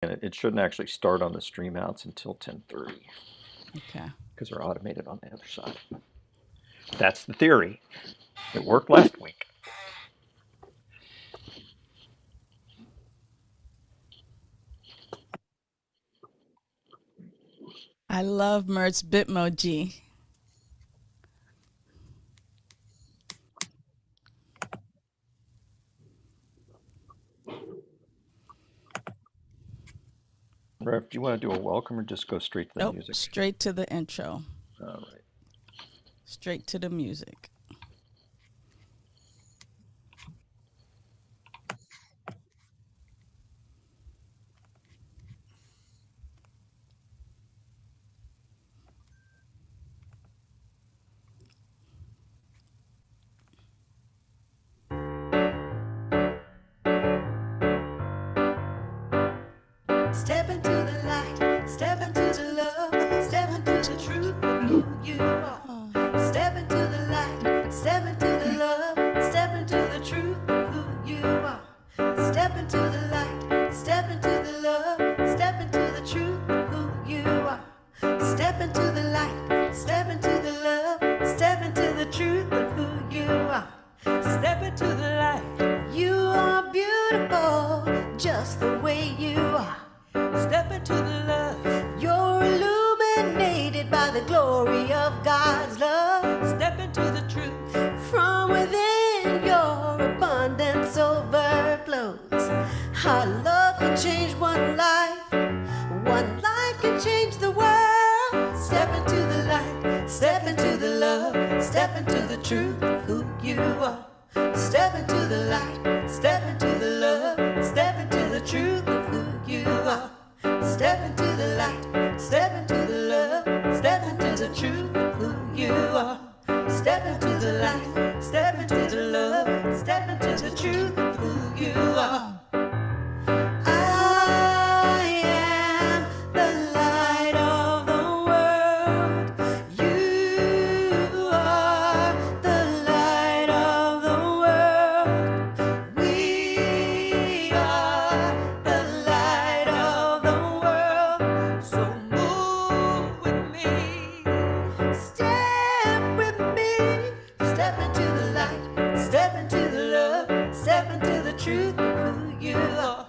And it shouldn't actually start on the stream outs until 10:30 Okay. because they're automated on the other side. That's the theory. It worked last week. I love Mert's Bitmoji. Rev, do you want to do a welcome or just go straight to the Nope, music? straight to the intro. All right. Straight to the music. Step into the light, step into the love, step into the truth of who you are. Step into the light, step into the love, step into the truth of who you are. Step into the light, step into the love, step into the truth of who you are. Step into the light, step into the love, step into the truth of who you are. Step into the light. You are beautiful, just the way you are. Step into the love. You're illuminated by the glory of God's love. Step into the truth. From within, your abundance overflows. How love can change one life. One life can change the world. Step into the light. Step into the love. Step into the truth of who you are. Step into the light. Step into the love. Step into the truth of who you are. Step into the light, step into the love, step into the truth of who you are. Step into the light, step into the love, step into the truth of who you are. I am the light of the world. You are the light of the world. We are the light of the world. So move with me, step with me, step into the light, step into the love, step into the truth of who you are.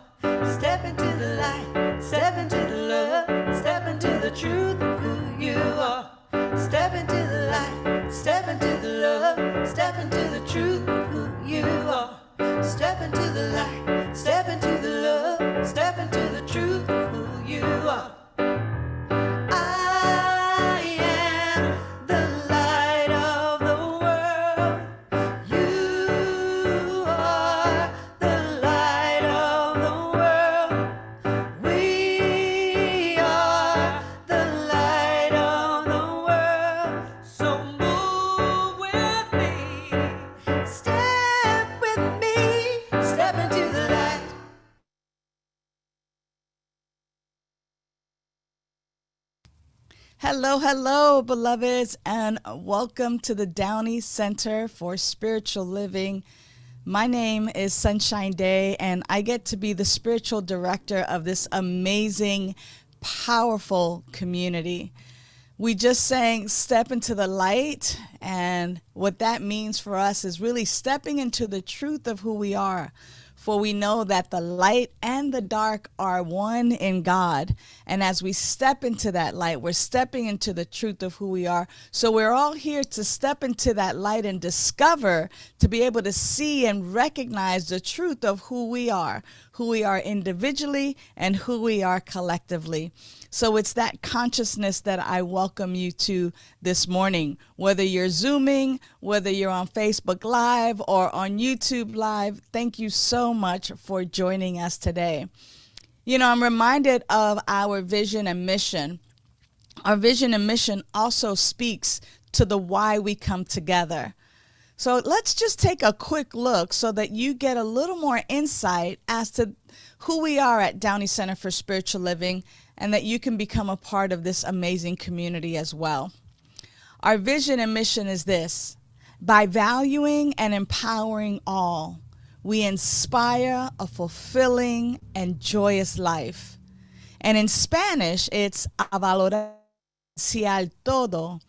Step into the light, step into the love, step into the truth of who you are. Step into the light, step into the love, step into the truth of who you are. Step into the light, step into the love, step into the truth of who you are. I am the light of the world. You are the light of the world. We are the light of the world. So move with me, step with me, step into the light. Hello, hello, beloveds, and welcome to the Downey Center for Spiritual Living. My name is Sunshine Day, and I get to be the spiritual director of this amazing, powerful community. We just sang Step into the Light, and what that means for us is really stepping into the truth of who we are. For we know that the light and the dark are one in God. And as we step into that light, we're stepping into the truth of who we are. So we're all here to step into that light and discover, to be able to see and recognize the truth of who we are individually and who we are collectively. So it's that consciousness that I welcome you to this morning. Whether you're Zooming, whether you're on Facebook Live or on YouTube Live, thank you so much for joining us today. You know, I'm reminded of our vision and mission. Our vision and mission also speaks to the why we come together. So let's just take a quick look so that you get a little more insight as to who we are at Downey Center for Spiritual Living, and that you can become a part of this amazing community as well. Our vision and mission is this: by valuing and empowering all, we inspire a fulfilling and joyous life. And in Spanish, it's a valorar al todo.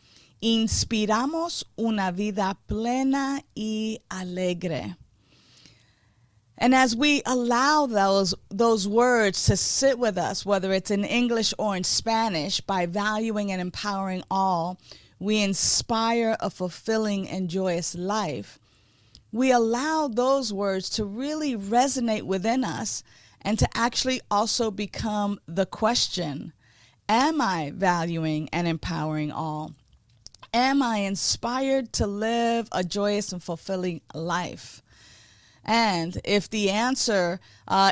Inspiramos una vida plena y alegre. And as we allow those words to sit with us, whether it's in English or in Spanish, by valuing and empowering all, we inspire a fulfilling and joyous life. We allow those words to really resonate within us and to actually also become the question, am I valuing and empowering all? Am I inspired to live a joyous and fulfilling life? And if the answer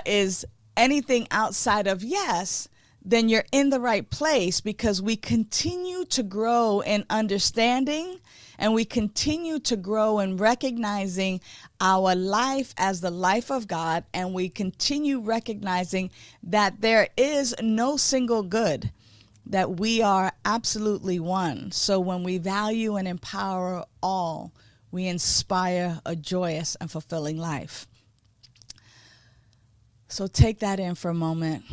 is anything outside of yes, then you're in the right place, because we continue to grow in understanding and we continue to grow in recognizing our life as the life of God, and we continue recognizing that there is no single good, that we are absolutely one. So when we value and empower all, we inspire a joyous and fulfilling life. So take that in for a moment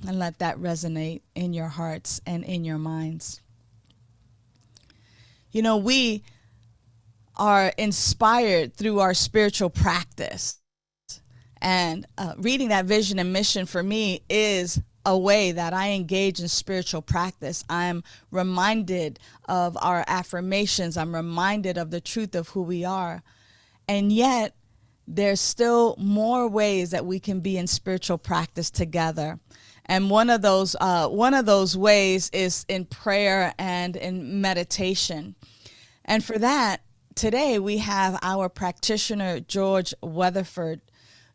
and let that resonate in your hearts and in your minds. You know, we are inspired through our spiritual practice. And reading that vision and mission for me is a way that I engage in spiritual practice. I'm reminded of our affirmations. I'm reminded of the truth of who we are. And yet, there's still more ways that we can be in spiritual practice together. And one of those ways is in prayer and in meditation. And for that, today we have our practitioner, George Weatherford.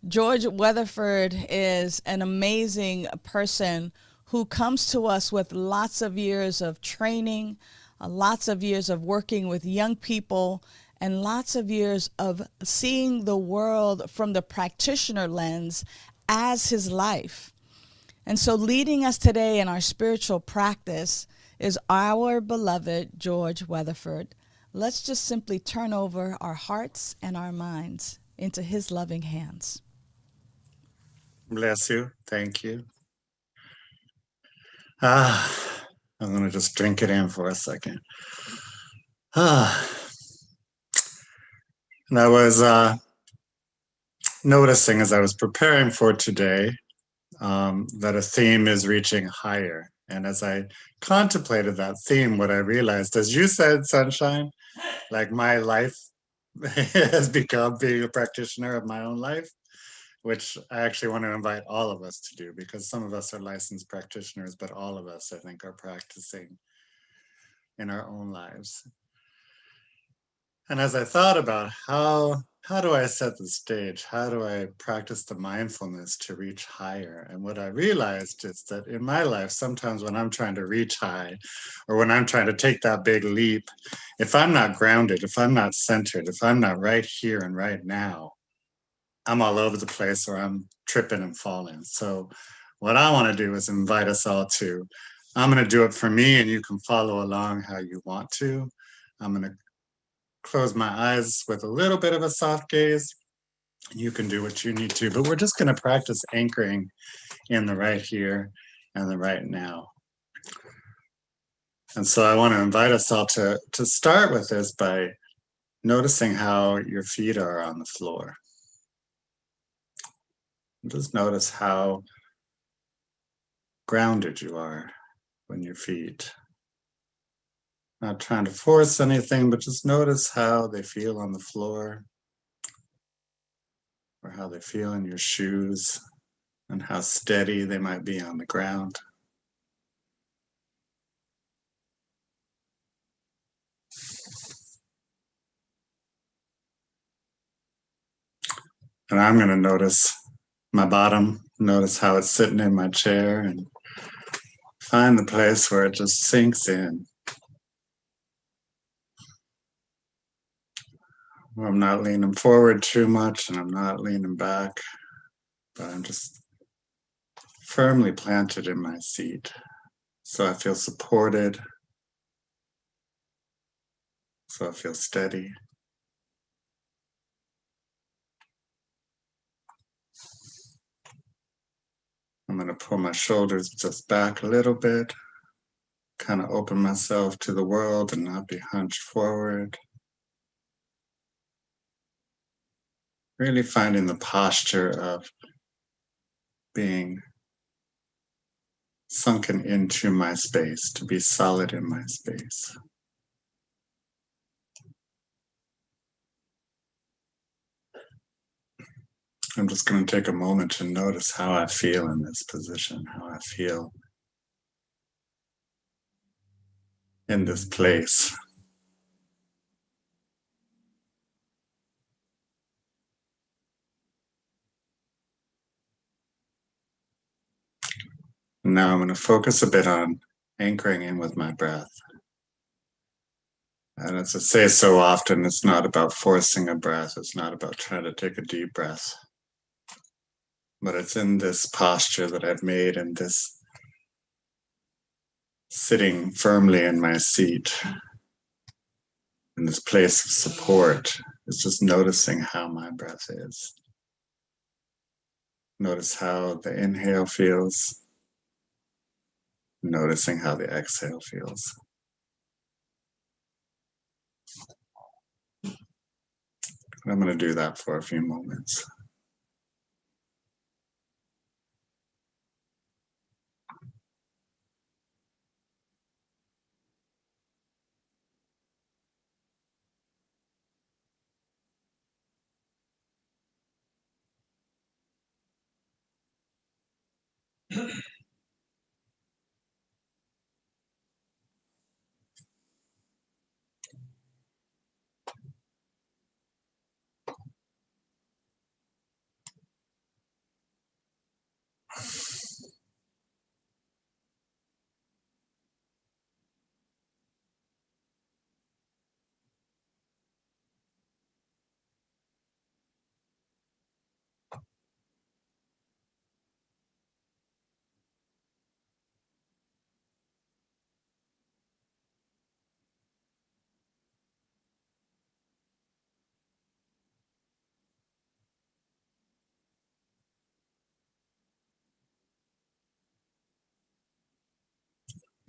George Weatherford is an amazing person who comes to us with lots of years of training, lots of years of working with young people, and lots of years of seeing the world from the practitioner lens as his life. And so leading us today in our spiritual practice is our beloved George Weatherford. Let's just simply turn over our hearts and our minds into his loving hands. Bless you. Thank you. I'm going to just drink it in for a second. And I was noticing as I was preparing for today that a theme is reaching higher. And as I contemplated that theme, what I realized, as you said, Sunshine, like my life has become being a practitioner of my own life, which I actually want to invite all of us to do, because some of us are licensed practitioners, but all of us, I think, are practicing in our own lives. And as I thought about how do I set the stage? How do I practice the mindfulness to reach higher? And what I realized is that in my life, sometimes when I'm trying to reach high, or when I'm trying to take that big leap, if I'm not grounded, if I'm not centered, if I'm not right here and right now, I'm all over the place, or I'm tripping and falling. So what I want to do is invite us all to, I'm going to do it for me, and you can follow along how you want to. I'm going to close my eyes with a little bit of a soft gaze. You can do what you need to, but we're just going to practice anchoring in the right here and the right now. And so I want to invite us all to start with this by noticing how your feet are on the floor. Just notice how grounded you are when your feet. Not trying to force anything, but just notice how they feel on the floor, or how they feel in your shoes, and how steady they might be on the ground. And I'm going to notice my bottom, notice how it's sitting in my chair, and find the place where it just sinks in. I'm not leaning forward too much, and I'm not leaning back, but I'm just firmly planted in my seat. So I feel supported, so I feel steady. And going to pull my shoulders just back a little bit, kind of open myself to the world and not be hunched forward. Really finding the posture of being sunken into my space, to be solid in my space. I'm just going to take a moment to notice how I feel in this position, how I feel in this place. Now I'm going to focus a bit on anchoring in with my breath. And as I say so often, it's not about forcing a breath. It's not about trying to take a deep breath. But it's in this posture that I've made, in this sitting firmly in my seat, in this place of support. It's just noticing how my breath is. Notice how the inhale feels. Noticing how the exhale feels. I'm going to do that for a few moments.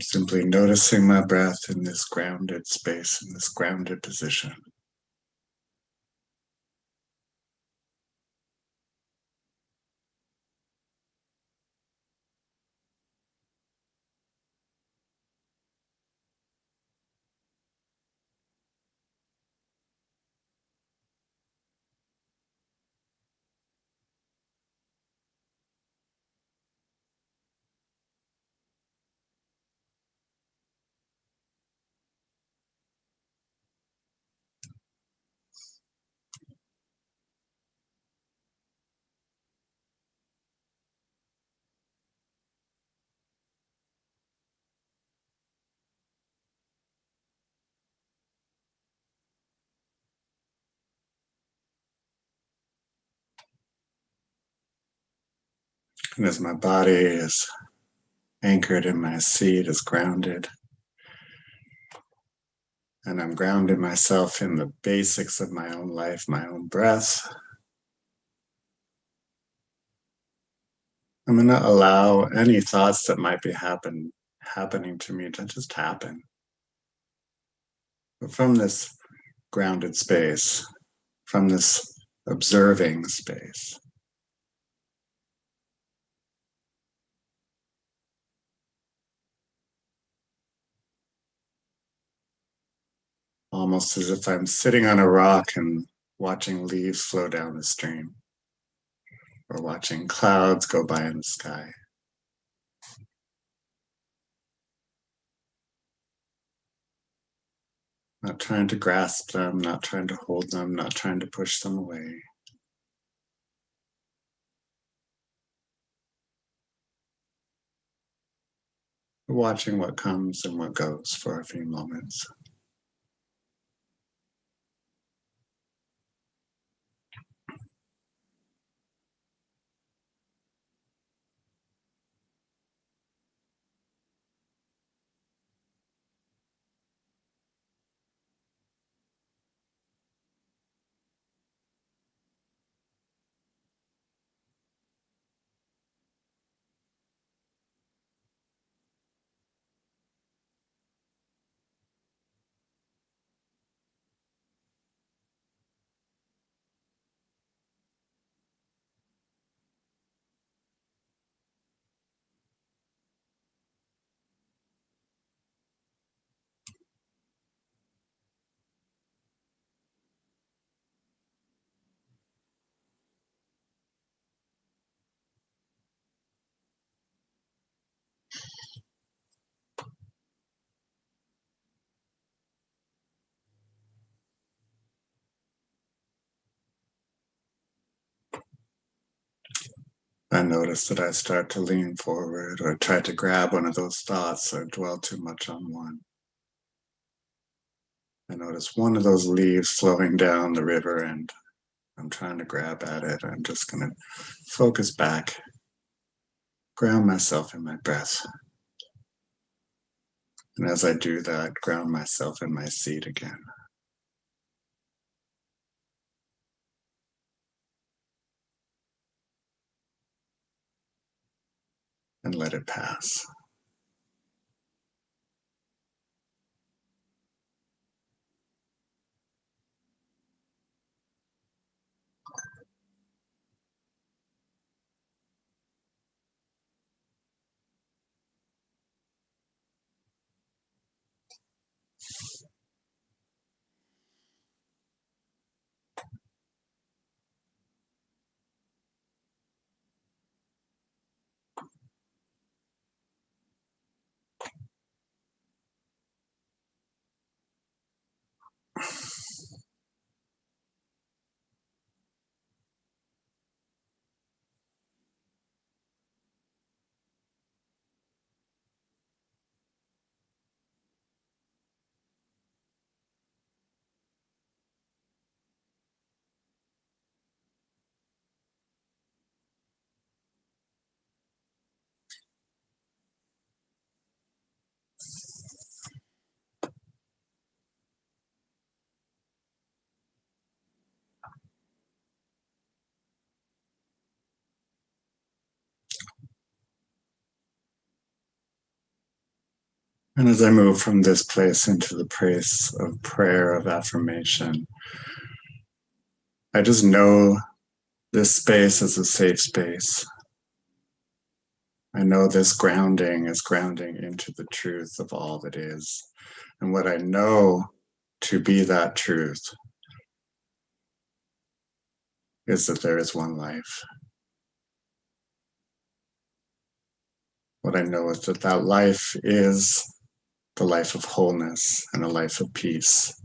Simply noticing my breath in this grounded space, in this grounded position. And as my body is anchored in my seat, is grounded, and I'm grounding myself in the basics of my own life, my own breath, I'm going to allow any thoughts that might be happening to me to just happen. But from this grounded space, from this observing space. Almost as if I'm sitting on a rock and watching leaves flow down the stream, or watching clouds go by in the sky. Not trying to grasp them, not trying to hold them, not trying to push them away. Watching what comes and what goes for a few moments. I notice that I start to lean forward or try to grab one of those thoughts or dwell too much on one. I notice one of those leaves flowing down the river and I'm trying to grab at it. I'm just going to focus back, ground myself in my breath. And as I do that, ground myself in my seat again. And let it pass. And as I move from this place into the place of prayer, of affirmation, I just know this space is a safe space. I know this grounding is grounding into the truth of all that is. And what I know to be that truth is that there is one life. What I know is that that life is the life of wholeness and a life of peace.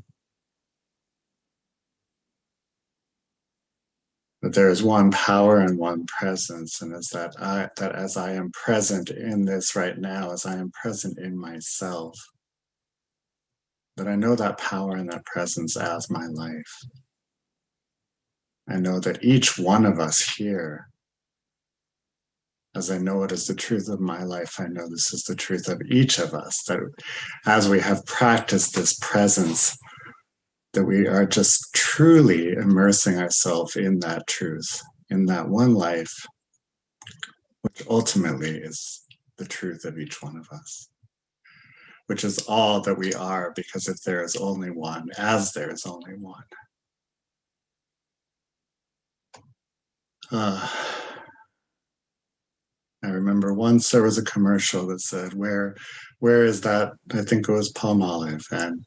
That there is one power and one presence, and is that as I am present in this right now, as I am present in myself, that I know that power and that presence as my life. I know that each one of us here, as I know it is the truth of my life, I know this is the truth of each of us, that as we have practiced this presence, that we are just truly immersing ourselves in that truth, in that one life, which ultimately is the truth of each one of us, which is all that we are, because if there is only one, as there is only one. I remember once there was a commercial that said, where is that? I think it was Palmolive. And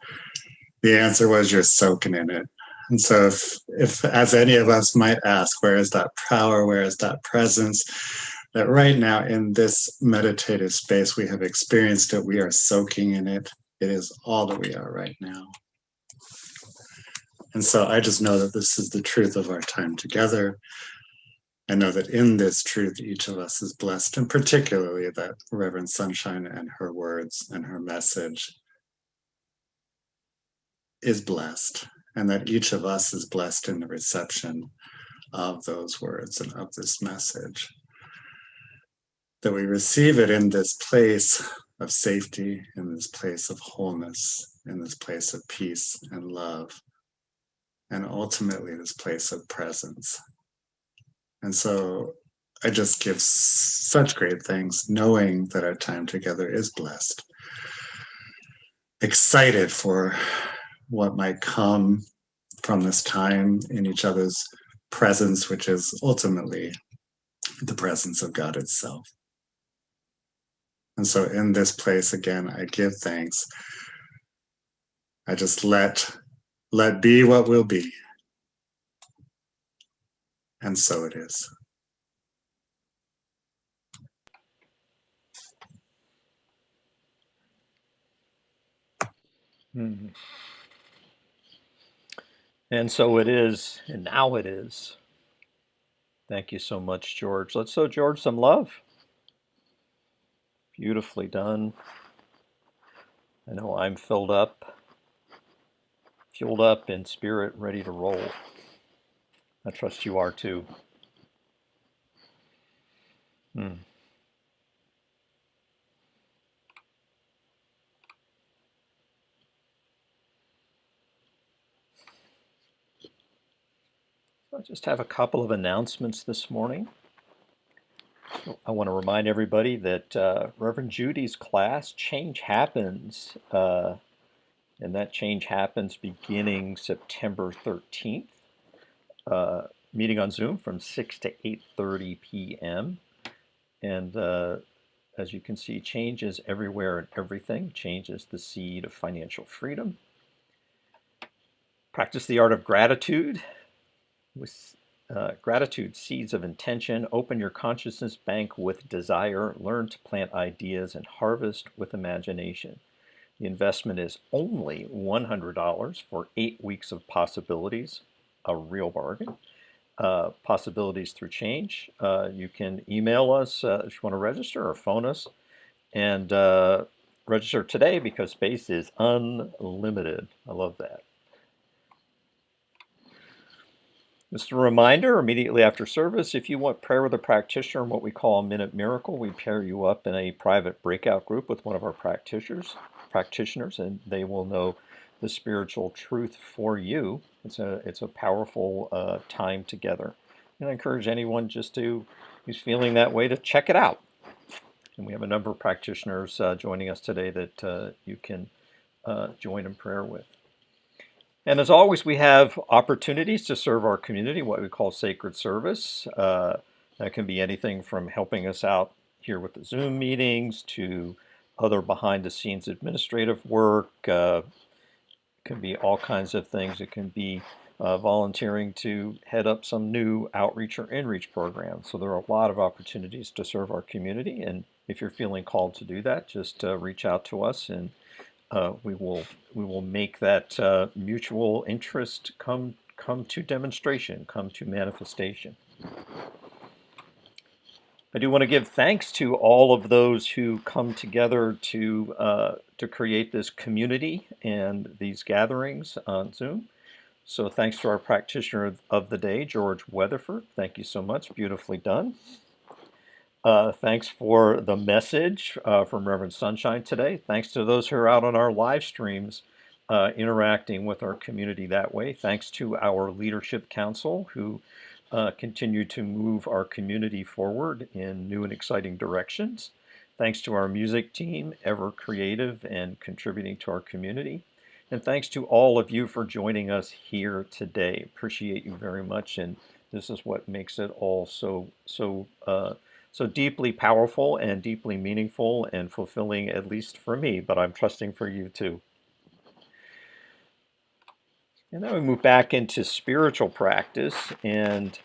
the answer was, you're soaking in it. And so if as any of us might ask, where is that power? Where is that presence? That right now in this meditative space, we have experienced it. We are soaking in it. It is all that we are right now. And so I just know that this is the truth of our time together. I know that in this truth, each of us is blessed, and particularly that Reverend Sunshine and her words and her message is blessed, and that each of us is blessed in the reception of those words and of this message. That we receive it in this place of safety, in this place of wholeness, in this place of peace and love, and ultimately this place of presence. And so I just give such great thanks, knowing that our time together is blessed. Excited for what might come from this time in each other's presence, which is ultimately the presence of God itself. And so in this place, again, I give thanks. I just let be what will be. And so it is. Mhm. And so it is, and now it is. Thank you so much, George. Let's show George some love. Beautifully done. I know I'm fueled up in spirit, ready to roll. I trust you are too. Hmm. I just have a couple of announcements this morning. I want to remind everybody that Reverend Judy's class, Change Happens, and that change happens beginning September 13th, meeting on Zoom from 6 to 8:30 p.m. And as you can see, change is everywhere and everything. Change is the seed of financial freedom. Practice the art of gratitude with gratitude, seeds of intention. Open your consciousness bank with desire. Learn to plant ideas and harvest with imagination. The investment is only $100 for 8 weeks of possibilities, a real bargain. Possibilities through change. You can email us if you want to register or phone us and register today because space is unlimited. I love that. Just a reminder, immediately after service, if you want prayer with a practitioner in what we call a minute miracle, we pair you up in a private breakout group with one of our practitioners, and they will know the spiritual truth for you. It's a powerful time together. And I encourage anyone who's feeling that way to check it out. And we have a number of practitioners joining us today that you can join in prayer with. And as always, we have opportunities to serve our community, what we call sacred service. That can be anything from helping us out here with the Zoom meetings to other behind the scenes administrative work. It can be all kinds of things. It can be volunteering to head up some new outreach or inreach program. So there are a lot of opportunities to serve our community. And if you're feeling called to do that, just reach out to us and we will make that mutual interest come to demonstration, come to manifestation. I do want to give thanks to all of those who come together to create this community and these gatherings on Zoom. So thanks to our practitioner of the day, George Weatherford. Thank you so much. Beautifully done. Thanks for the message from Reverend Sunshine today. Thanks to those who are out on our live streams interacting with our community that way. Thanks to our Leadership Council who continue to move our community forward in new and exciting directions. Thanks to our music team, ever creative and contributing to our community. And thanks to all of you for joining us here today. Appreciate you very much. And this is what makes it all so deeply powerful and deeply meaningful and fulfilling, at least for me, but I'm trusting for you too. And then we move back into spiritual practice, and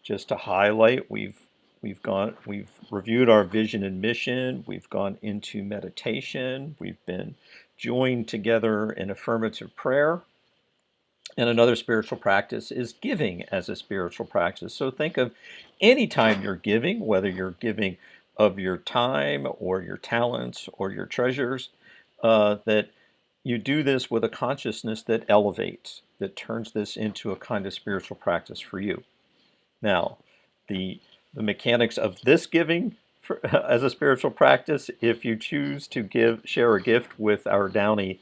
just to highlight, we've reviewed our vision and mission, we've gone into meditation, we've been joined together in affirmative prayer. And another spiritual practice is giving as a spiritual practice. So think of any time you're giving, whether you're giving of your time or your talents or your treasures, that you do this with a consciousness that elevates, that turns this into a kind of spiritual practice for you. Now, the mechanics of this giving as a spiritual practice, if you choose to share a gift with our Downey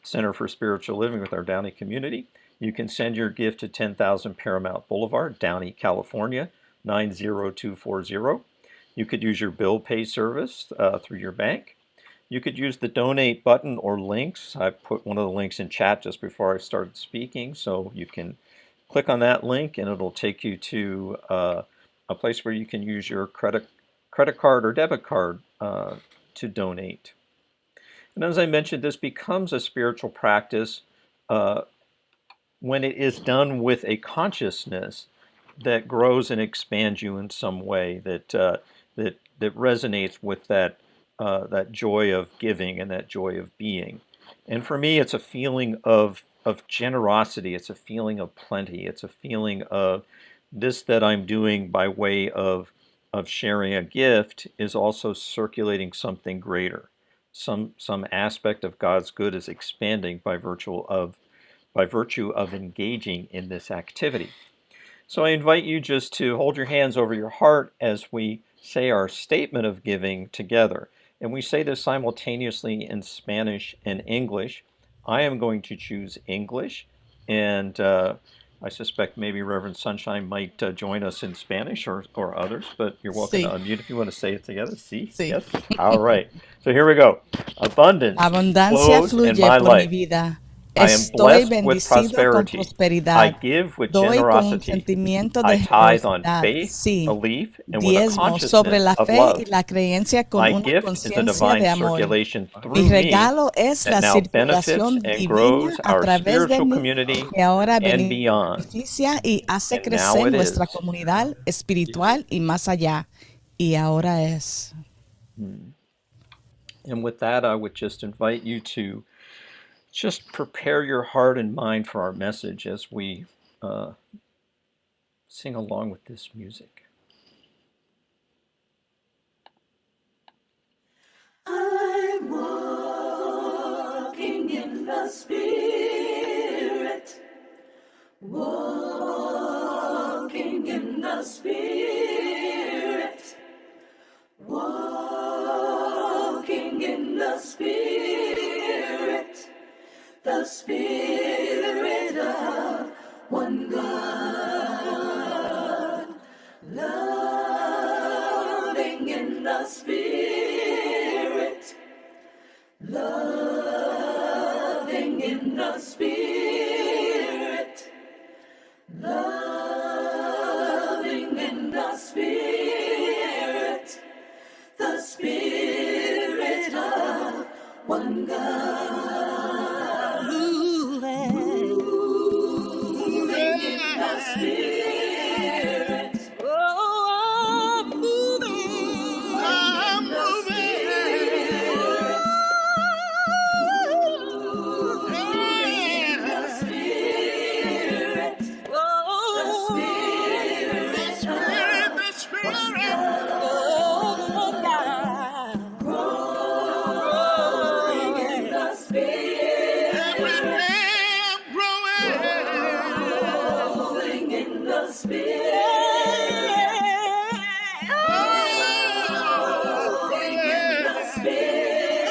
Center for Spiritual Living, with our Downey community, you can send your gift to 10,000 Paramount Boulevard, Downey, California, 90240. You could use your bill pay service through your bank. You could use the donate button or links. I put one of the links in chat just before I started speaking, so you can click on that link and it'll take you to a place where you can use your credit card or debit card to donate. And as I mentioned, this becomes a spiritual practice when it is done with a consciousness that grows and expands you in some way, that resonates with that joy of giving and that joy of being. And for me, it's a feeling of generosity. It's a feeling of plenty. It's a feeling of this that I'm doing by way of sharing a gift is also circulating something greater. Some aspect of God's good is expanding by virtue of engaging in this activity. So I invite you just to hold your hands over your heart as we say our statement of giving together. And we say this simultaneously in Spanish and English. I am going to choose English, and I suspect maybe Reverend Sunshine might join us in Spanish or others, but you're welcome to Sí, unmute if you want to say it together. See? sí. Yes? All right. So here we go. Abundance Abundancia flows in fluye my por mi life. vida. I am Estoy blessed with bendecido con prosperity. I prosperidad. give with Doy con un generosity. sentimiento I de tithe on generosidad. faith, Sí, belief, and with a diezmo sobre consciousness la of fe y love. la creencia con My una gift is a conciencia divine de amor. circulation Mi through me regalo es that la now benefits circulación and divina grows a our través de spiritual mí, community que ahora and beyond. beneficia y hace And now crecer it nuestra is. comunidad espiritual y más allá. Y ahora es. And with that, I would just invite you to just prepare your heart and mind for our message as we sing along with this music. I'm walking in the Spirit, walking in the Spirit, walking in the Spirit of one God, loving in the Spirit, loving in the Spirit, loving in the Spirit of one God, moving in the Spirit, oh, moving in the Spirit, in the Spirit, oh, the Spirit, oh, God, growing in the Spirit, every day I'm growing in the Spirit, growing in the Spirit,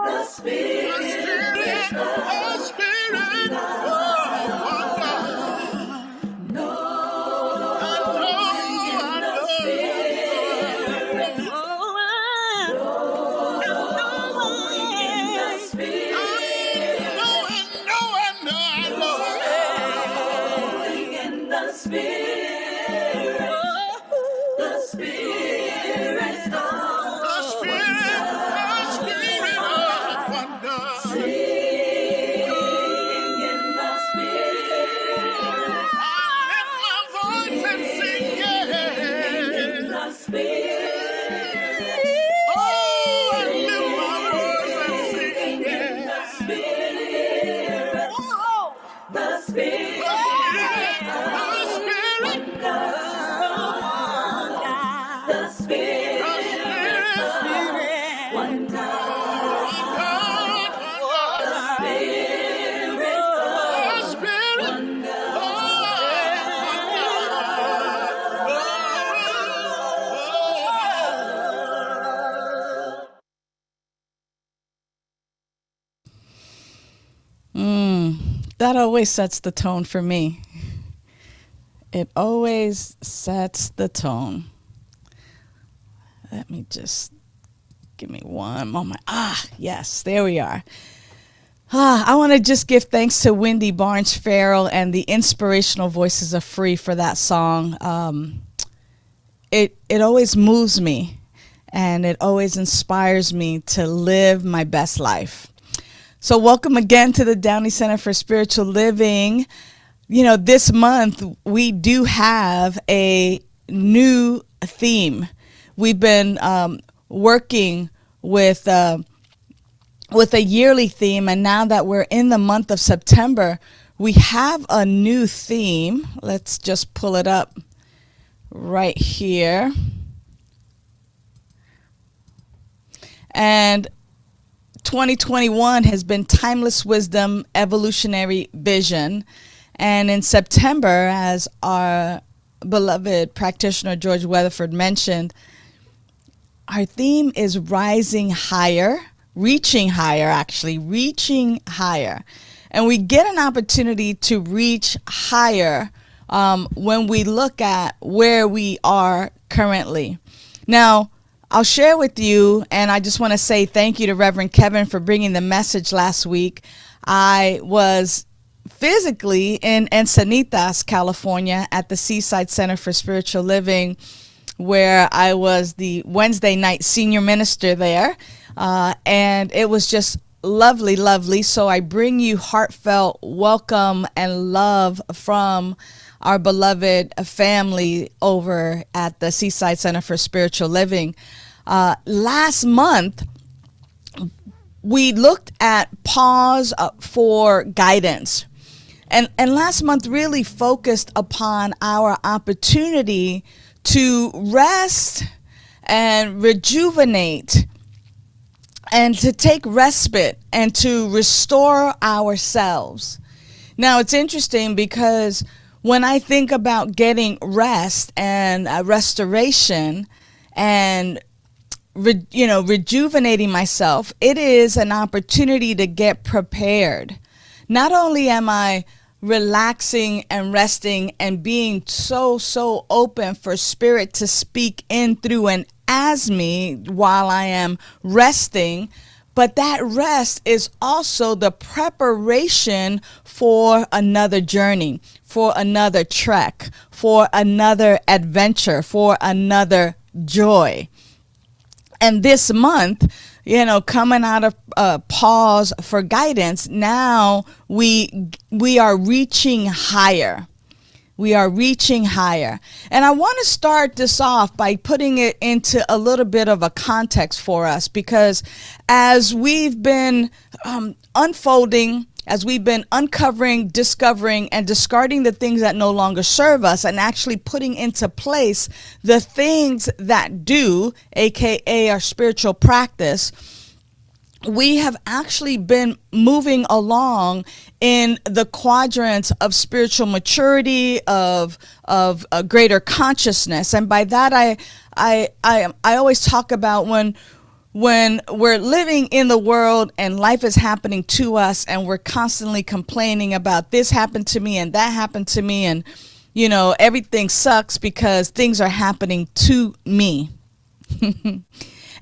the Spirit of knowing in the Spirit, knowing in the Spirit, knowing in the Spirit, the Spirit of one God, singing in the Spirit, I lift my voice and sing, in the Spirit, oh, I lift my voice and sing, in the Spirit, the Spirit of one God, the Spirit of one God, the Spirit of one God. That always sets the tone for me. It always sets the tone. Let me just give me one moment. Yes, there we are. I want to just give thanks to Wendy Barnes Farrell and the Inspirational Voices of Free for that song. It always moves me, and it always inspires me to live my best life. So welcome again to the Downey Center for Spiritual Living. You know, this month we do have a new theme. We've been working with a yearly theme, and now that we're in the month of September, we have a new theme. Let's just pull it up right here. And 2021 has been Timeless Wisdom, Evolutionary Vision. And in September, as our beloved practitioner George Weatherford mentioned, our theme is Rising Higher, reaching higher, actually, reaching higher. And we get an opportunity to reach higher when we look at where we are currently. Now, I'll share with you, and I just want to say thank you to Reverend Kevin for bringing the message last week. I was physically in Encinitas, California, at the Seaside Center for Spiritual Living, where I was the Wednesday night senior minister there, and it was just lovely, lovely. So I bring you heartfelt welcome and love from our beloved family over at the Seaside Center for Spiritual Living. Last month, we looked at pause for guidance. And last month really focused upon our opportunity to rest and rejuvenate and to take respite and to restore ourselves. Now, it's interesting because when I think about getting rest and restoration and rejuvenating myself, it is an opportunity to get prepared. Not only am I relaxing and resting and being so open for spirit to speak in, through, and as me while I am resting, but that rest is also the preparation for another journey, for another trek, for another adventure, for another joy. And this month, coming out of pause for guidance, now we are reaching higher. We are reaching higher. And I want to start this off by putting it into a little bit of a context for us, because as we've been unfolding, as we've been uncovering, discovering, and discarding the things that no longer serve us, and actually putting into place the things that do, aka our spiritual practice, we have actually been moving along in the quadrants of spiritual maturity, of a greater consciousness. And by that, I always talk about when we're living in the world and life is happening to us, and we're constantly complaining about this happened to me and that happened to me, and everything sucks because things are happening to me.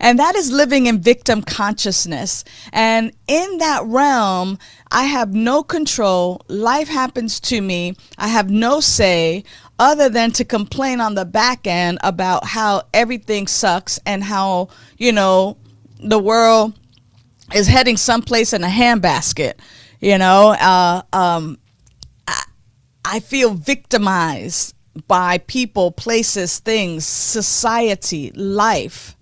And that is living in victim consciousness. And in that realm, I have no control. Life happens to me. I have no say other than to complain on the back end about how everything sucks and how, the world is heading someplace in a handbasket. I feel victimized by people, places, things, society, life.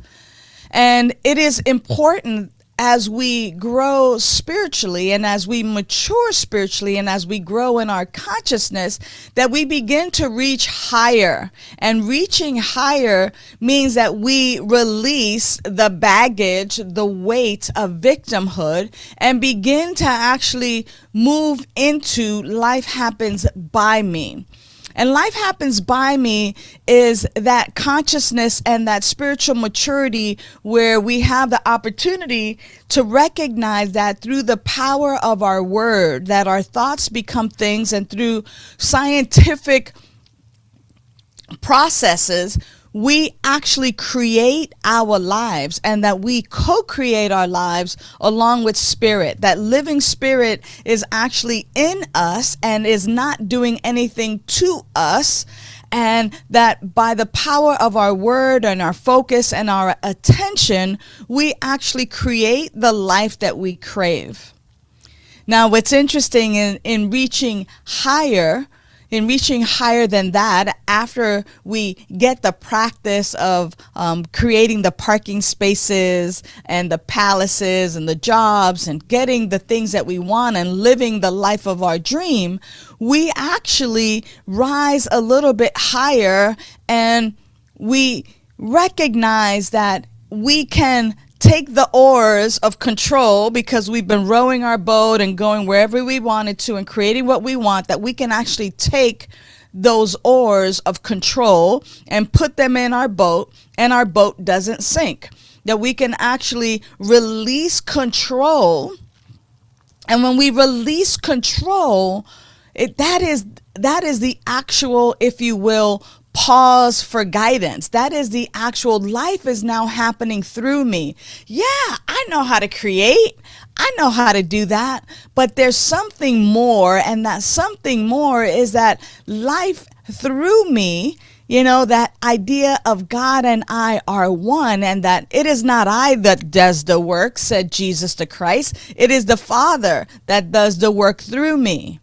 And it is important as we grow spiritually and as we mature spiritually and as we grow in our consciousness that we begin to reach higher. And reaching higher means that we release the baggage, the weight of victimhood, and begin to actually move into life happens by me. And life happens by me is that consciousness and that spiritual maturity where we have the opportunity to recognize that through the power of our word, that our thoughts become things, and through scientific processes, we actually create our lives, and that we co-create our lives along with spirit. That living spirit is actually in us and is not doing anything to us, and that by the power of our word and our focus and our attention, we actually create the life that we crave. Now, what's interesting in reaching higher in reaching higher than that, after we get the practice of creating the parking spaces and the palaces and the jobs and getting the things that we want and living the life of our dream, we actually rise a little bit higher, and we recognize that we can take the oars of control, because we've been rowing our boat and going wherever we wanted to and creating what we want, that we can actually take those oars of control and put them in our boat, and our boat doesn't sink. That we can actually release control, and when we release control, that is the actual, if you will, pause for guidance. That is the actual life is now happening through me. Yeah, I know how to create. I know how to do that. But there's something more, and that something more is that life through me, that idea of God and I are one, and that it is not I that does the work, said Jesus the Christ. It is the Father that does the work through me.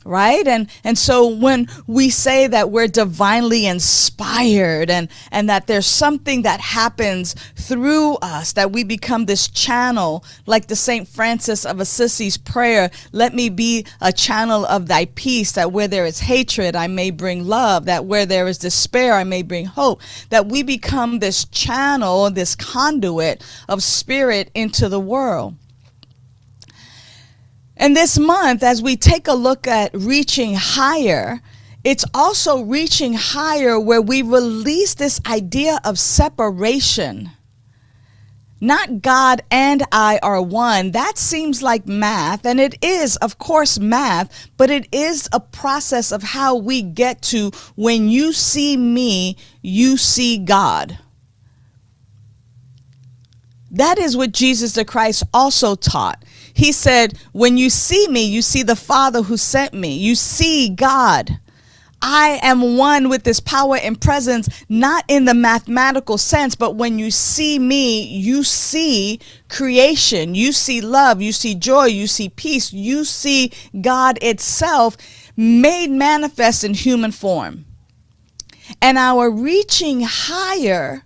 Right? And so when we say that we're divinely inspired, and that there's something that happens through us, that we become this channel, like the St. Francis of Assisi's prayer, let me be a channel of thy peace, that where there is hatred, I may bring love, that where there is despair, I may bring hope, that we become this channel, this conduit of spirit into the world. And this month, as we take a look at reaching higher, it's also reaching higher where we release this idea of separation. Not God and I are one. That seems like math, and it is, of course, math, but it is a process of how we get to when you see me, you see God. That is what Jesus the Christ also taught. He said, when you see me, you see the Father who sent me. You see God. I am one with this power and presence, not in the mathematical sense, but when you see me, you see creation. You see love. You see joy. You see peace. You see God itself made manifest in human form. And our reaching higher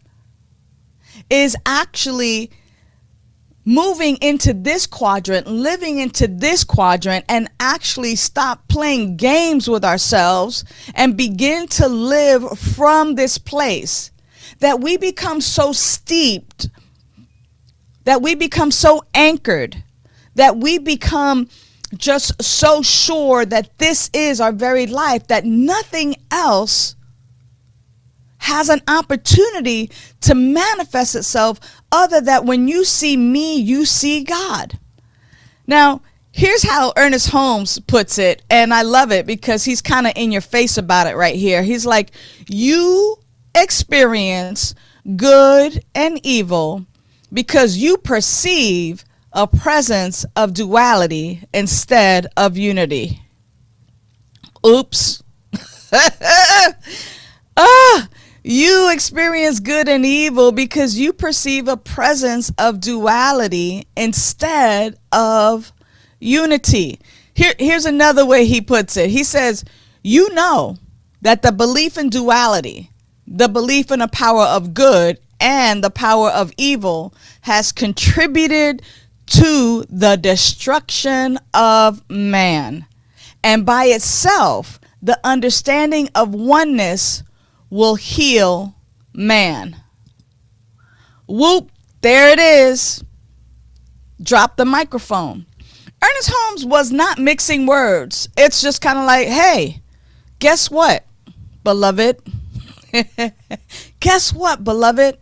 is actually moving into this quadrant, living into this quadrant, and actually stop playing games with ourselves and begin to live from this place. That we become so steeped, that we become so anchored, that we become just so sure that this is our very life, that nothing else has an opportunity to manifest itself other than when you see me, you see God. Now, here's how Ernest Holmes puts it, and I love it because he's kind of in your face about it right here. He's like, you experience good and evil because you perceive a presence of duality instead of unity. Oops. You experience good and evil because you perceive a presence of duality instead of unity. Here's another way he puts it. He says, you know that the belief in duality, the belief in the power of good and the power of evil has contributed to the destruction of man. And by itself, the understanding of oneness will heal man. Whoop, there it is. Drop the microphone. Ernest Holmes was not mixing words. It's just kind of like, hey, guess what, beloved? Guess what, beloved?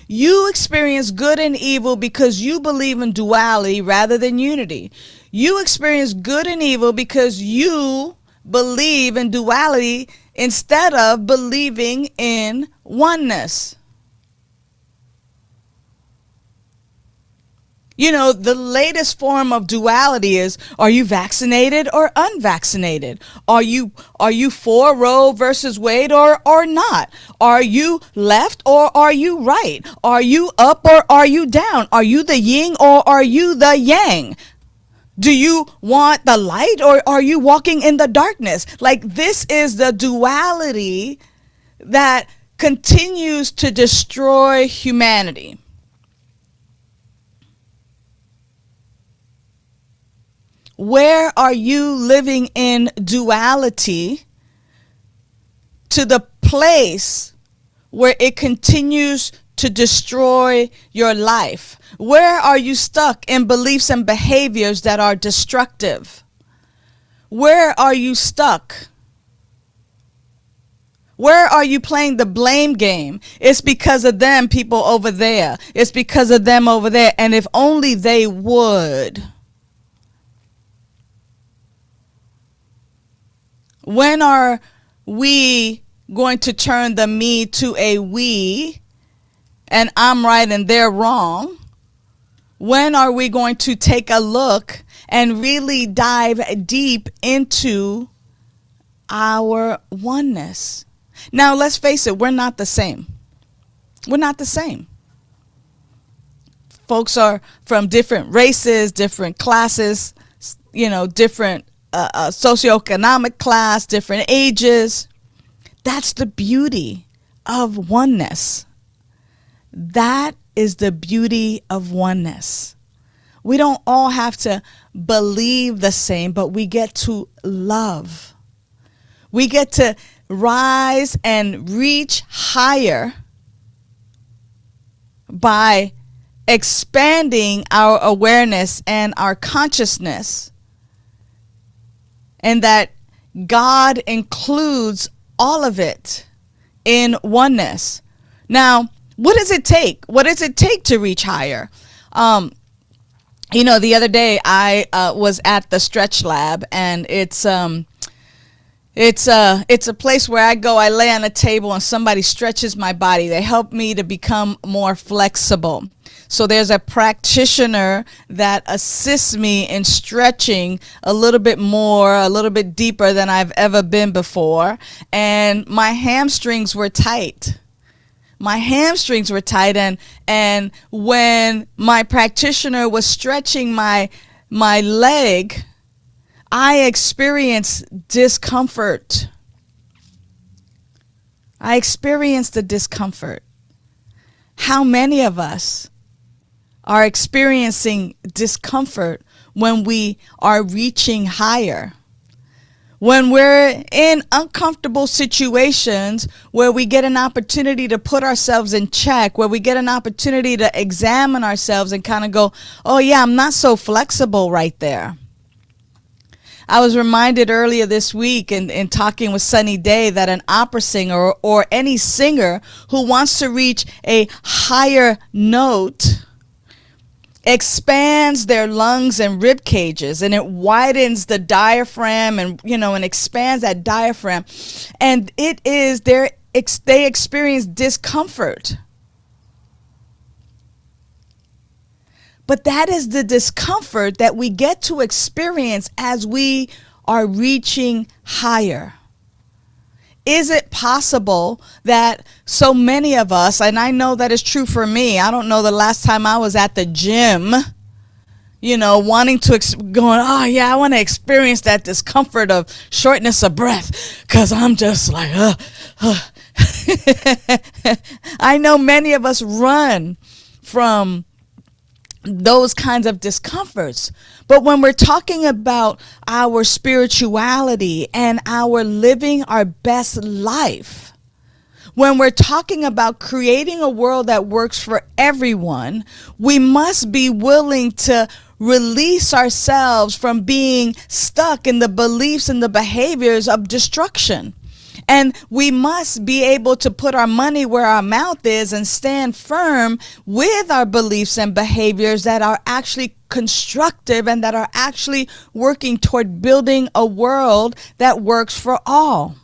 You experience good and evil because you believe in duality rather than unity. You experience good and evil because you believe in duality instead of believing in oneness. You know, the latest form of duality is, are you vaccinated or unvaccinated? Are you for Roe versus Wade or not? Are you left or are you right? Are you up or are you down? Are you the yin or are you the yang? Do you want the light, or are you walking in the darkness? Like, this is the duality that continues to destroy humanity. Where are you living in duality to the place where it continues to destroy your life? Where are you stuck in beliefs and behaviors that are destructive? Where are you stuck? Where are you playing the blame game? It's because of them people over there. It's because of them over there. And if only they would. When are we going to turn the me to a we, and I'm right and they're wrong? When are we going to take a look and really dive deep into our oneness? Now, let's face it, we're not the same. We're not the same. Folks are from different races, different classes, different socioeconomic class, different ages. That's the beauty of oneness. That is the beauty of oneness. We don't all have to believe the same, but we get to love. We get to rise and reach higher by expanding our awareness and our consciousness, and that God includes all of it in oneness. Now, what does it take? What does it take to reach higher? The other day I was at the Stretch Lab, and it's a place where I go, I lay on a table and somebody stretches my body. They help me to become more flexible. So there's a practitioner that assists me in stretching a little bit more, a little bit deeper than I've ever been before. And my hamstrings were tight. And when my practitioner was stretching my leg, I experienced discomfort. I experienced the discomfort. How many of us are experiencing discomfort when we are reaching higher? When we're in uncomfortable situations where we get an opportunity to put ourselves in check, where we get an opportunity to examine ourselves and kind of go, oh yeah, I'm not so flexible right there. I was reminded earlier this week in talking with Sunny Day that an opera singer or any singer who wants to reach a higher note expands their lungs and rib cages, and it widens the diaphragm and expands that diaphragm, and they experience discomfort. But that is the discomfort that we get to experience as we are reaching higher. Is it possible that so many of us, and I know that is true for me, I don't know the last time I was at the gym, wanting to, going, oh yeah, I want to experience that discomfort of shortness of breath, because I'm just like, I know many of us run from those kinds of discomforts. But when we're talking about our spirituality and our living our best life, when we're talking about creating a world that works for everyone, we must be willing to release ourselves from being stuck in the beliefs and the behaviors of destruction. And we must be able to put our money where our mouth is and stand firm with our beliefs and behaviors that are actually constructive and that are actually working toward building a world that works for all.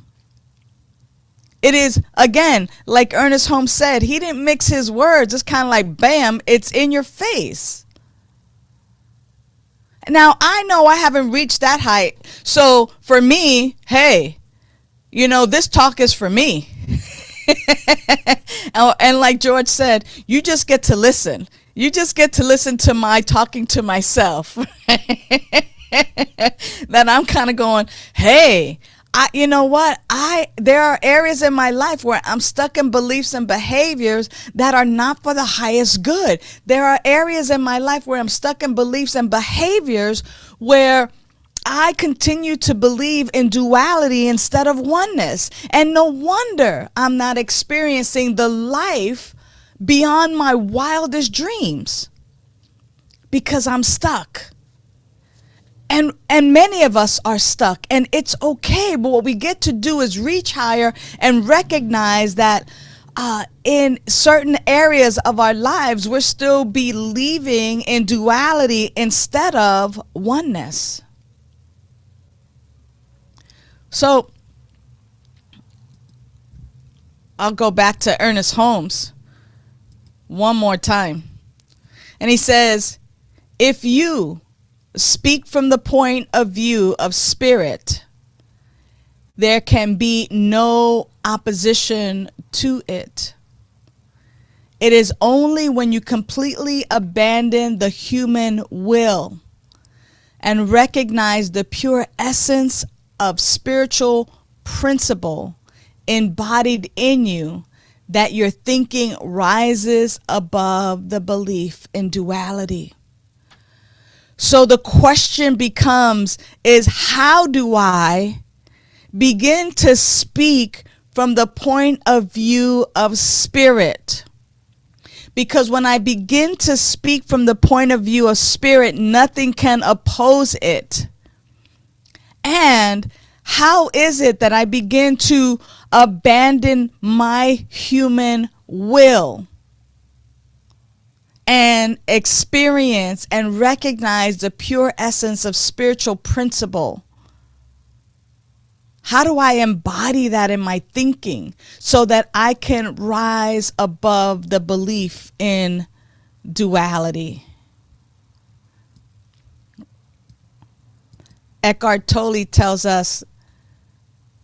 It is, again, like Ernest Holmes said, he didn't mix his words. It's kind of like, bam, it's in your face. Now, I know I haven't reached that height. So for me, hey, this talk is for me. And like George said, you just get to listen. You just get to listen to my talking to myself. That I'm kind of going, hey, you know what? There are areas in my life where I'm stuck in beliefs and behaviors that are not for the highest good. There are areas in my life where I'm stuck in beliefs and behaviors where I continue to believe in duality instead of oneness. And no wonder I'm not experiencing the life beyond my wildest dreams, because I'm stuck. And many of us are stuck, and it's okay. But what we get to do is reach higher and recognize that in certain areas of our lives, we're still believing in duality instead of oneness. So I'll go back to Ernest Holmes one more time. And he says, if you speak from the point of view of spirit, there can be no opposition to it. It is only when you completely abandon the human will and recognize the pure essence of spiritual principle embodied in you that your thinking rises above the belief in duality. So the question becomes, is how do I begin to speak from the point of view of spirit? Because when I begin to speak from the point of view of spirit, nothing can oppose it. And how is it that I begin to abandon my human will and experience and recognize the pure essence of spiritual principle? How do I embody that in my thinking so that I can rise above the belief in duality? Eckhart Tolle tells us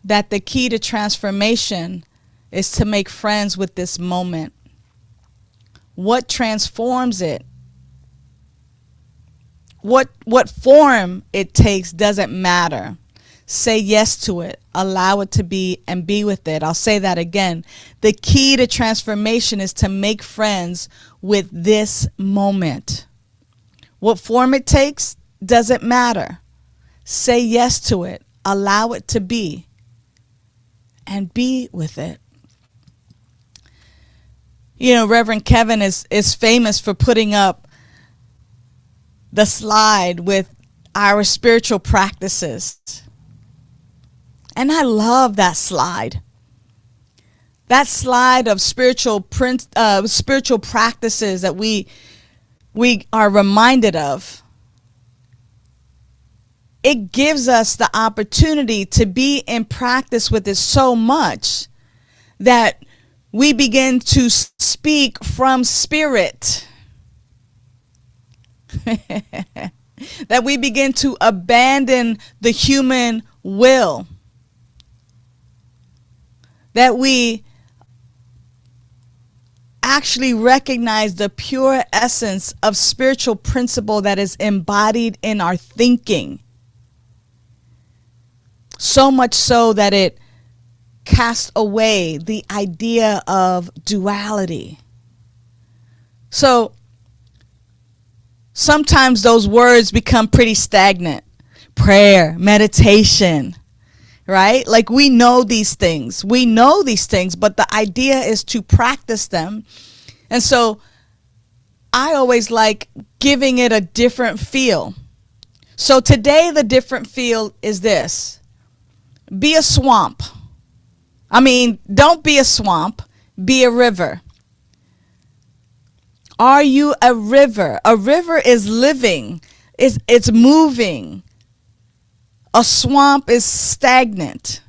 that the key to transformation is to make friends with this moment. What transforms it, what form it takes doesn't matter. Say yes to it, allow it to be, and be with it. I'll say that again. The key to transformation is to make friends with this moment. What form it takes doesn't matter. Say yes to it, allow it to be, and be with it. You know, Reverend Kevin is famous for putting up the slide with our spiritual practices. And I love that slide. That slide of spiritual practices that we are reminded of. It gives us the opportunity to be in practice with it so much that we begin to speak from spirit. That we begin to abandon the human will. That we actually recognize the pure essence of spiritual principle that is embodied in our thinking. So much so that it casts away the idea of duality. So sometimes those words become pretty stagnant. Prayer, meditation, right? Like we know these things, but the idea is to practice them. And so I always like giving it a different feel. So today the different feel is this. Be a swamp. I mean, don't be a swamp, be a river. Are you a river? A river is living, it's moving. A swamp is stagnant.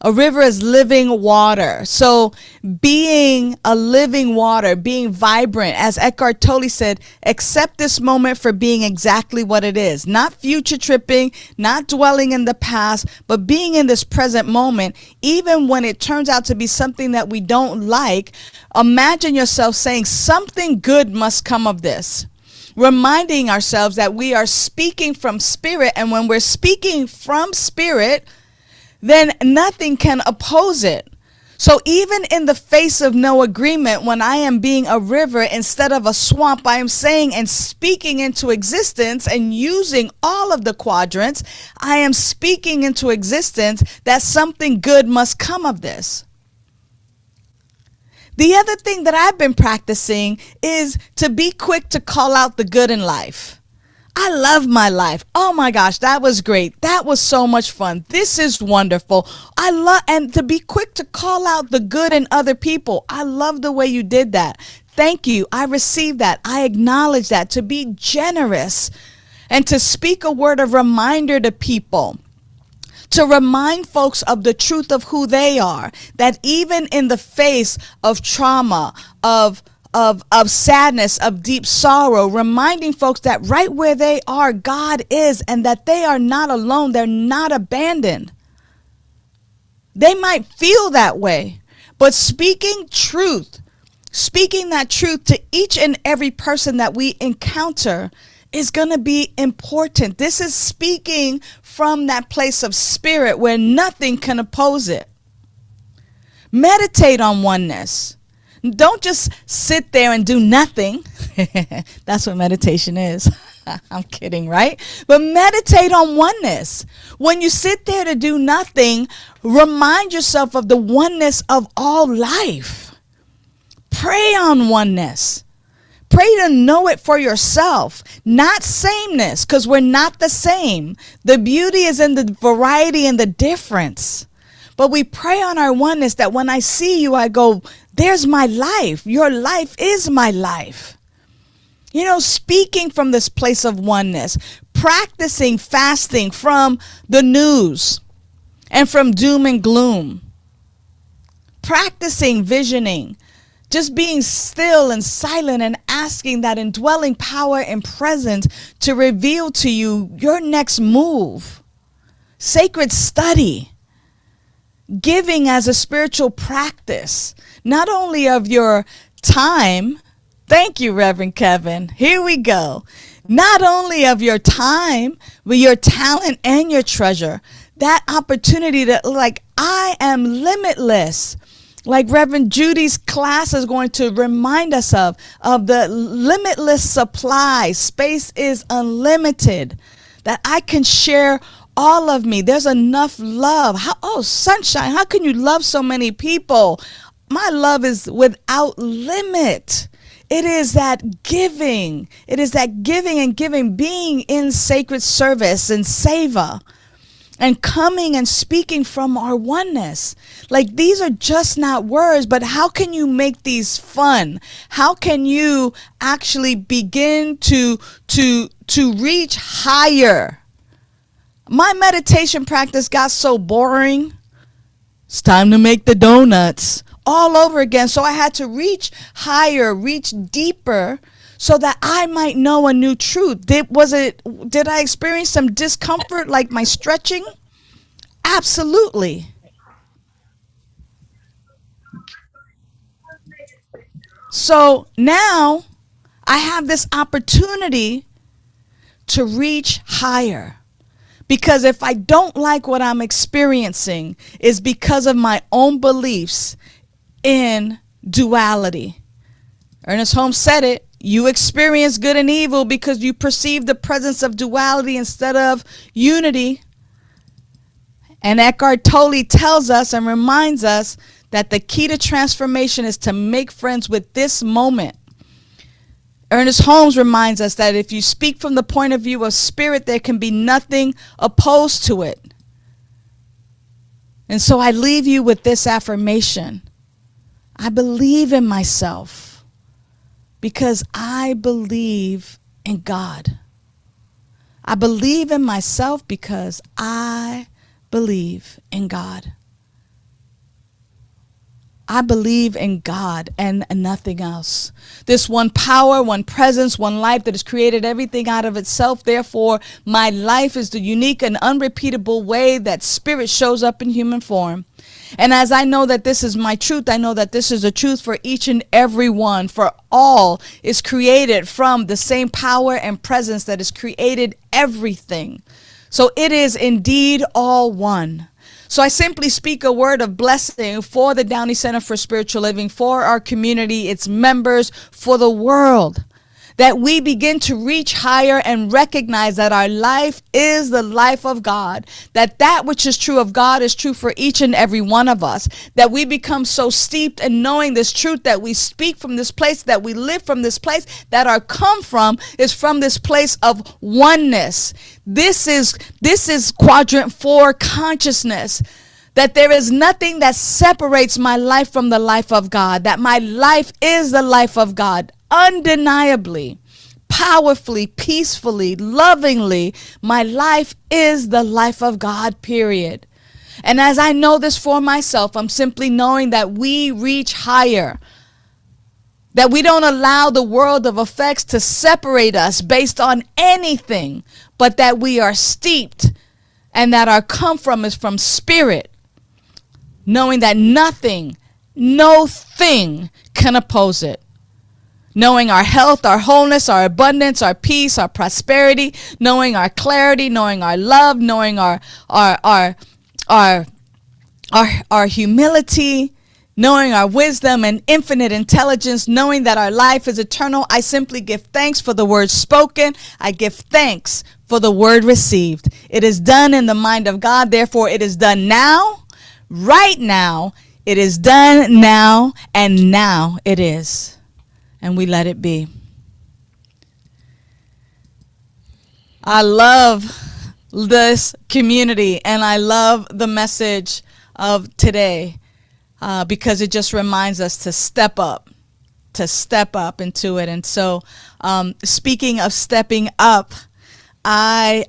A river is living water. So being a living water, being vibrant, as Eckhart Tolle said, accept this moment for being exactly what it is. Not future tripping, not dwelling in the past, but being in this present moment, even when it turns out to be something that we don't like. Imagine yourself saying something good must come of this. Reminding ourselves that we are speaking from spirit, and when we're speaking from spirit, then nothing can oppose it. So even in the face of no agreement, when I am being a river instead of a swamp, I am saying and speaking into existence and using all of the quadrants, I am speaking into existence that something good must come of this. The other thing that I've been practicing is to be quick to call out the good in life. I love my life. Oh my gosh, that was great. That was so much fun. This is wonderful. And to be quick to call out the good in other people. I love the way you did that. Thank you. I received that. I acknowledge that. To be generous and to speak a word of reminder to people. To remind folks of the truth of who they are. That even in the face of trauma, of sadness, of deep sorrow, reminding folks that right where they are, God is, and that they are not alone. They're not abandoned. They might feel that way, but speaking truth, speaking that truth to each and every person that we encounter is going to be important. This is speaking from that place of spirit where nothing can oppose it. Meditate on oneness. Don't just sit there and do nothing. That's what meditation is. I'm kidding, right? But meditate on oneness. When you sit there to do nothing, remind yourself of the oneness of all life. Pray on oneness. Pray to know it for yourself, not sameness, because we're not the same. The beauty is in the variety and the difference. But we pray on our oneness that when I see you, I go, there's my life. Your life is my life. You know, speaking from this place of oneness, practicing fasting from the news and from doom and gloom, practicing visioning, just being still and silent and asking that indwelling power and presence to reveal to you your next move, sacred study. Giving as a spiritual practice, not only of your time, thank you, Reverend Kevin, here we go, not only of your time, but your talent and your treasure, that opportunity to, like, I am limitless, like Reverend Judy's class is going to remind us of the limitless supply. Space is unlimited, that I can share all of me. There's enough love. Sunshine, how can you love so many people? My love is without limit. It is that giving. It is that giving and giving, being in sacred service and seva, and coming and speaking from our oneness. Like, these are just not words, but how can you make these fun? How can you actually begin to reach higher? My meditation practice got so boring. It's time to make the donuts all over again. So I had to reach higher, reach deeper, so that I might know a new truth. Did I experience some discomfort, like my stretching? Absolutely. So now I have this opportunity to reach higher. Because if I don't like what I'm experiencing, it's because of my own beliefs in duality. Ernest Holmes said it. You experience good and evil because you perceive the presence of duality instead of unity. And Eckhart Tolle tells us and reminds us that the key to transformation is to make friends with this moment. Ernest Holmes reminds us that if you speak from the point of view of spirit, there can be nothing opposed to it. And so I leave you with this affirmation. I believe in myself because I believe in God. I believe in myself because I believe in God. I believe in God and nothing else. This one power, one presence, one life that has created everything out of itself. Therefore, my life is the unique and unrepeatable way that spirit shows up in human form. And as I know that this is my truth, I know that this is a truth for each and every one, for all is created from the same power and presence that has created everything. So it is indeed all one. So I simply speak a word of blessing for the Downey Center for Spiritual Living, for our community, its members, for the world, that we begin to reach higher and recognize that our life is the life of God, that that which is true of God is true for each and every one of us, that we become so steeped in knowing this truth that we speak from this place, that we live from this place, that our come from is from this place of oneness. This is quadrant 4 consciousness. That there is nothing that separates my life from the life of God, that my life is the life of God. Undeniably, powerfully, peacefully, lovingly, my life is the life of God, period. And as I know this for myself, I'm simply knowing that we reach higher, that we don't allow the world of effects to separate us based on anything, but that we are steeped and that our come from is from spirit, knowing that nothing, no thing can oppose it. Knowing our health, our wholeness, our abundance, our peace, our prosperity, knowing our clarity, knowing our love, knowing our humility, knowing our wisdom and infinite intelligence, knowing that our life is eternal. I simply give thanks for the word spoken. I give thanks for the word received. It is done in the mind of God. Therefore, it is done now, right now. It is done now, and now it is. And we let it be. I love this community, and I love the message of today because it just reminds us to step up into it. And so speaking of stepping up, I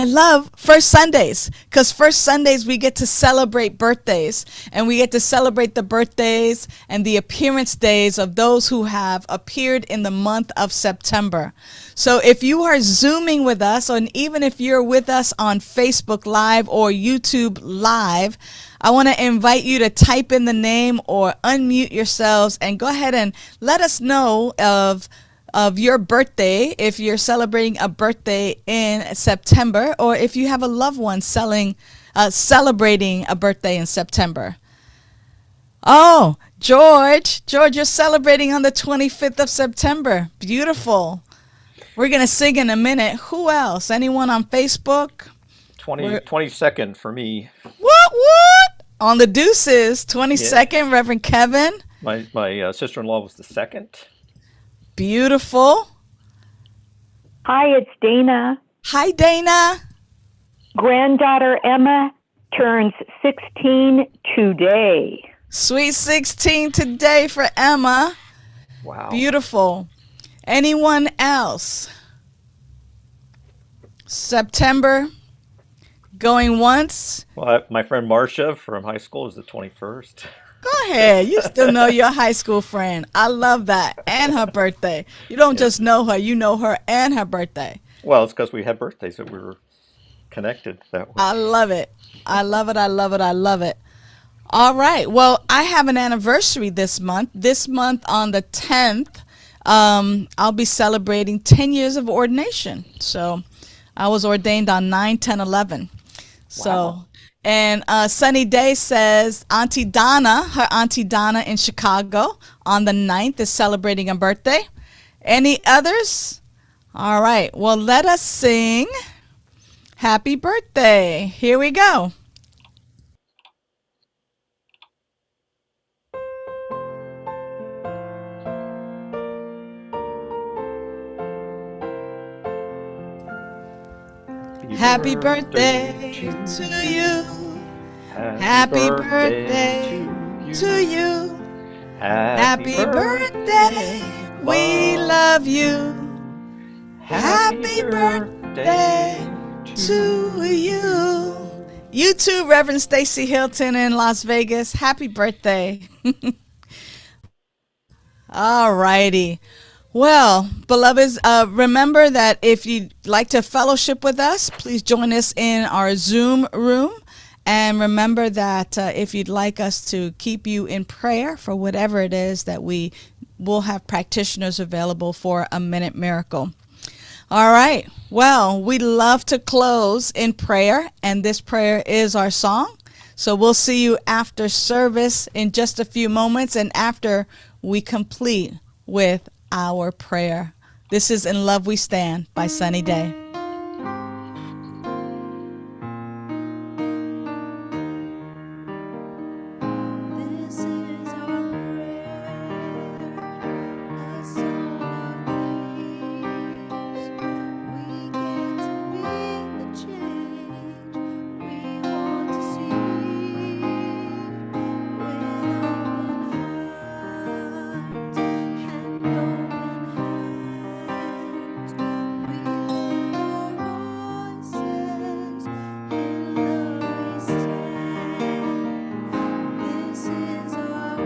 love First Sundays, because First Sundays we get to celebrate birthdays, and we get to celebrate the birthdays and the appearance days of those who have appeared in the month of September. So if you are Zooming with us, and even if you're with us on Facebook Live or YouTube Live, I want to invite you to type in the name or unmute yourselves and go ahead and let us know of your birthday, if you're celebrating a birthday in September, or if you have a loved one celebrating a birthday in September. Oh, George, you're celebrating on the 25th of September. Beautiful. We're going to sing in a minute. Who else? Anyone on Facebook? 22nd for me. What? On the deuces, 22nd, yeah. Reverend Kevin. My sister-in-law was the 2nd. Beautiful. Hi, it's Dana. Hi, Dana. Granddaughter Emma turns 16 today. Sweet 16 today for Emma. Wow. Beautiful. Anyone else? September, going once. Well, my friend Marcia from high school is the 21st. Go ahead. You still know your high school friend. I love that. And her birthday. You don't just know her, you know her and her birthday. Well, it's because we had birthdays that we were connected that way. I love it. I love it. I love it. I love it. All right. Well, I have an anniversary this month. This month on the 10th, I'll be celebrating 10 years of ordination. So I was ordained on 9/10/11. So. Wow. And Sunny Day says her Auntie Donna in Chicago on the 9th is celebrating a birthday. Any others? All right. Well, let us sing Happy Birthday. Here we go. Happy birthday to you. Happy birthday to you. Happy birthday. We love you. Happy birthday to you. You too, Reverend Stacy Hilton in Las Vegas. Happy birthday. All righty. Well, beloveds, remember that if you'd like to fellowship with us, please join us in our Zoom room. And remember that if you'd like us to keep you in prayer for whatever it is, that we will have practitioners available for a minute miracle. All right. Well, we love to close in prayer, and this prayer is our song. So we'll see you after service in just a few moments and after we complete with our prayer. This is In Love We Stand by Sunny Day. This is our prayer, a song of peace. We get to be the change we want to see. With open hearts and open hands, we lift our voices, in love we stand. This is our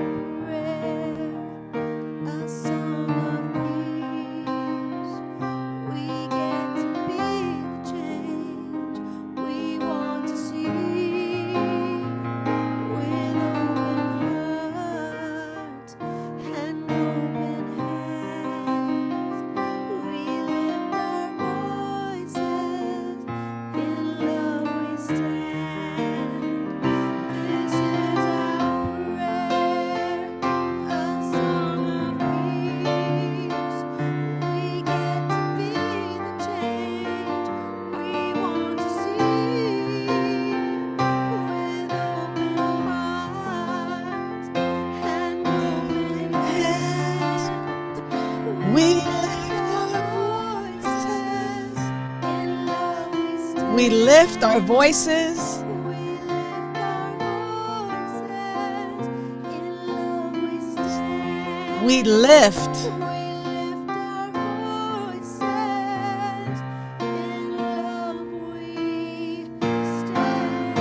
prayer, a song of peace. We get to be the change we want to see. With open hearts and open hands, we lift our voices, in love we stand. This is our prayer, a song of peace. We get to be the change we want to see. With open hearts and open hands, We lift our voices, in love we stand. We lift our voices. We lift our voices, in love we stand. We lift. We lift our voices, in love we stand.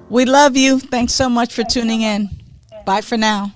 We love you. Thanks so much for tuning in. Bye for now.